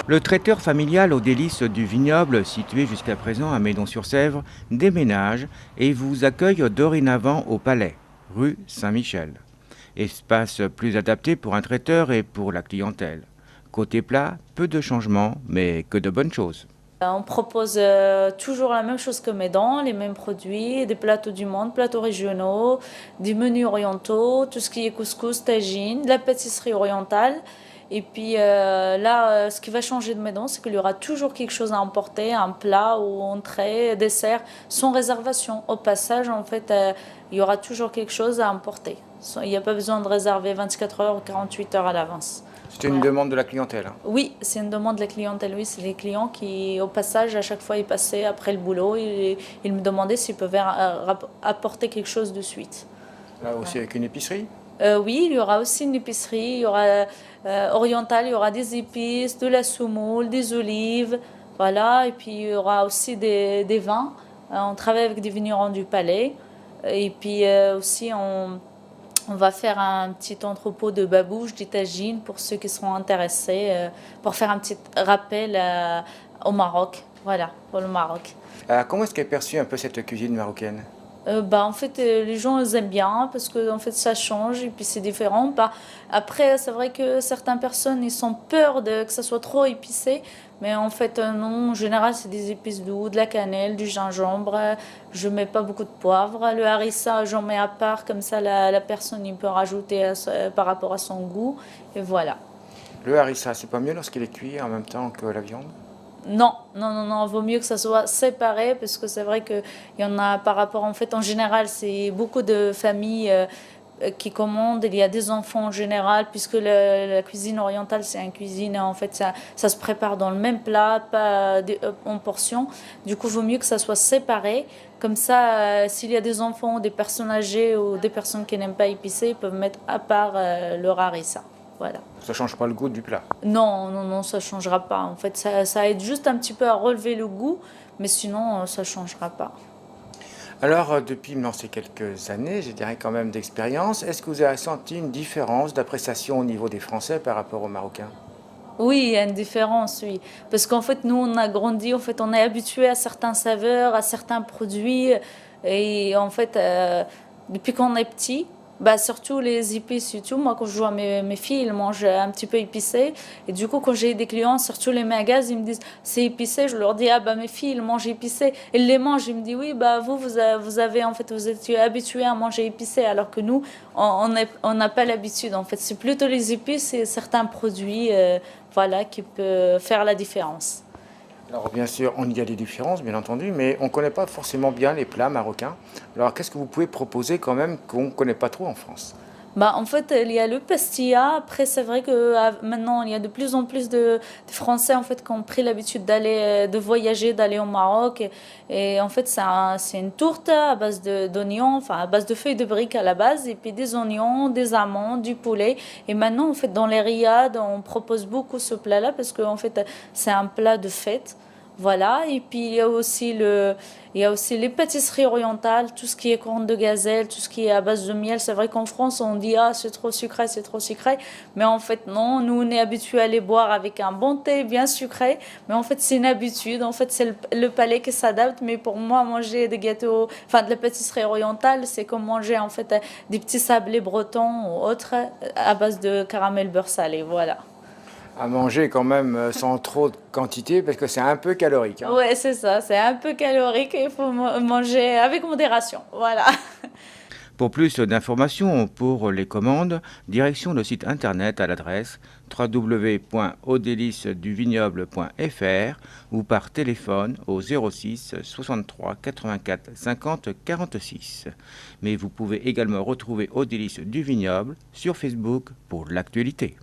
Le traiteur familial aux délices du vignoble, situé jusqu'à présent à Meudon-sur-Sèvre, déménage et vous accueille dorénavant au Palais, rue Saint-Michel. Espace plus adapté pour un traiteur et pour la clientèle. Côté plat, peu de changements, mais que de bonnes choses. On propose toujours la même chose que Meudon, les mêmes produits, des plateaux du monde, plateaux régionaux, des menus orientaux, tout ce qui est couscous, tagine, de la pâtisserie orientale. Et puis là, ce qui va changer de Meudon, c'est qu'il y aura toujours quelque chose à emporter, un plat ou entrée, dessert, sans réservation. Au passage, en fait, il y aura toujours quelque chose à emporter. Il n'y a pas besoin de réserver 24 heures ou 48 heures à l'avance. C'était une demande de la clientèle. Oui, c'est une demande de la clientèle. Oui, c'est les clients qui, au passage, à chaque fois, ils passaient après le boulot. Ils me demandaient s'ils pouvaient apporter quelque chose de suite. Là aussi avec une épicerie. Oui, il y aura aussi une épicerie. Il y aura orientale, il y aura des épices, de la semoule, des olives. Voilà. Et puis, il y aura aussi des vins. On travaille avec des vignerons du Palais. Et puis aussi, on va faire un petit entrepôt de babouches, d'étagines pour ceux qui seront intéressés, pour faire un petit rappel au Maroc. Voilà, pour le Maroc. Comment est-ce qu'est perçue un peu cette cuisine marocaine? En fait, les gens ils aiment bien parce que en fait, ça change et puis c'est différent. Après, c'est vrai que certaines personnes ils ont peur que ça soit trop épicé. Mais en fait, non, en général, c'est des épices douces, de la cannelle, du gingembre. Je mets pas beaucoup de poivre. Le harissa, j'en mets à part, comme ça la personne il peut rajouter par rapport à son goût. Et voilà. Le harissa, c'est pas mieux lorsqu'il est cuit en même temps que la viande? Non, non, non, non, vaut mieux que ça soit séparé parce que c'est vrai qu'il y en a par rapport, en fait, en général, c'est beaucoup de familles qui commandent. Il y a des enfants en général, puisque la cuisine orientale, c'est une cuisine, en fait, ça se prépare dans le même plat, pas en portions. Du coup, il vaut mieux que ça soit séparé. Comme ça, s'il y a des enfants, des personnes âgées ou des personnes qui n'aiment pas épicé, ils peuvent mettre à part leur harissa. Voilà. Ça change pas le goût du plat. Non, non, non, ça ne changera pas. En fait, ça aide juste un petit peu à relever le goût, mais sinon, ça ne changera pas. Alors, depuis maintenant ces quelques années, je dirais quand même d'expérience, est-ce que vous avez senti une différence d'appréciation au niveau des Français par rapport aux Marocains? Oui, il y a une différence, oui. Parce qu'en fait, nous, on a grandi, en fait, on est habitué à certains saveurs, à certains produits. Et en fait, depuis qu'on est petit, surtout les épices, surtout moi, quand je vois mes filles, elles mangent un petit peu épicé. Et du coup, quand j'ai des clients, surtout les magasins, ils me disent c'est épicé. Je leur dis ah mes filles, elles mangent épicé. Elles les mangent. Ils me disent oui, vous avez en fait, vous êtes habitués à manger épicé, alors que nous, on n'a pas l'habitude. En fait, c'est plutôt les épices et certains produits. Voilà, qui peut faire la différence. Alors bien sûr, il y a des différences, bien entendu, mais on ne connaît pas forcément bien les plats marocains. Alors qu'est-ce que vous pouvez proposer quand même qu'on ne connaît pas trop en France? En fait, il y a le pastilla. Après, c'est vrai que maintenant, il y a de plus en plus de Français en fait, qui ont pris l'habitude de voyager, d'aller au Maroc. Et en fait, c'est une tourte à base d'oignons, enfin à base de feuilles de briques à la base, et puis des oignons, des amandes, du poulet. Et maintenant, en fait, dans les riads, on propose beaucoup ce plat-là parce que en fait, c'est un plat de fête. Voilà, et puis il y a aussi les pâtisseries orientales, tout ce qui est corne de gazelle, tout ce qui est à base de miel. C'est vrai qu'en France, on dit ah, c'est trop sucré, c'est trop sucré. Mais en fait, non, nous, on est habitués à les boire avec un bon thé bien sucré. Mais en fait, c'est une habitude. En fait, c'est le palais qui s'adapte. Mais pour moi, manger des gâteaux, enfin de la pâtisserie orientale, c'est comme manger en fait des petits sablés bretons ou autres à base de caramel beurre salé. Voilà. À manger quand même sans trop de quantité parce que c'est un peu calorique, hein. Ouais, c'est ça, c'est un peu calorique et il faut manger avec modération. Voilà. Pour plus d'informations pour les commandes, direction le site internet à l'adresse www.ausdelicesduvignoble.fr ou par téléphone au 06 63 84 50 46. Mais vous pouvez également retrouver Aux Délices du Vignoble sur Facebook pour l'actualité.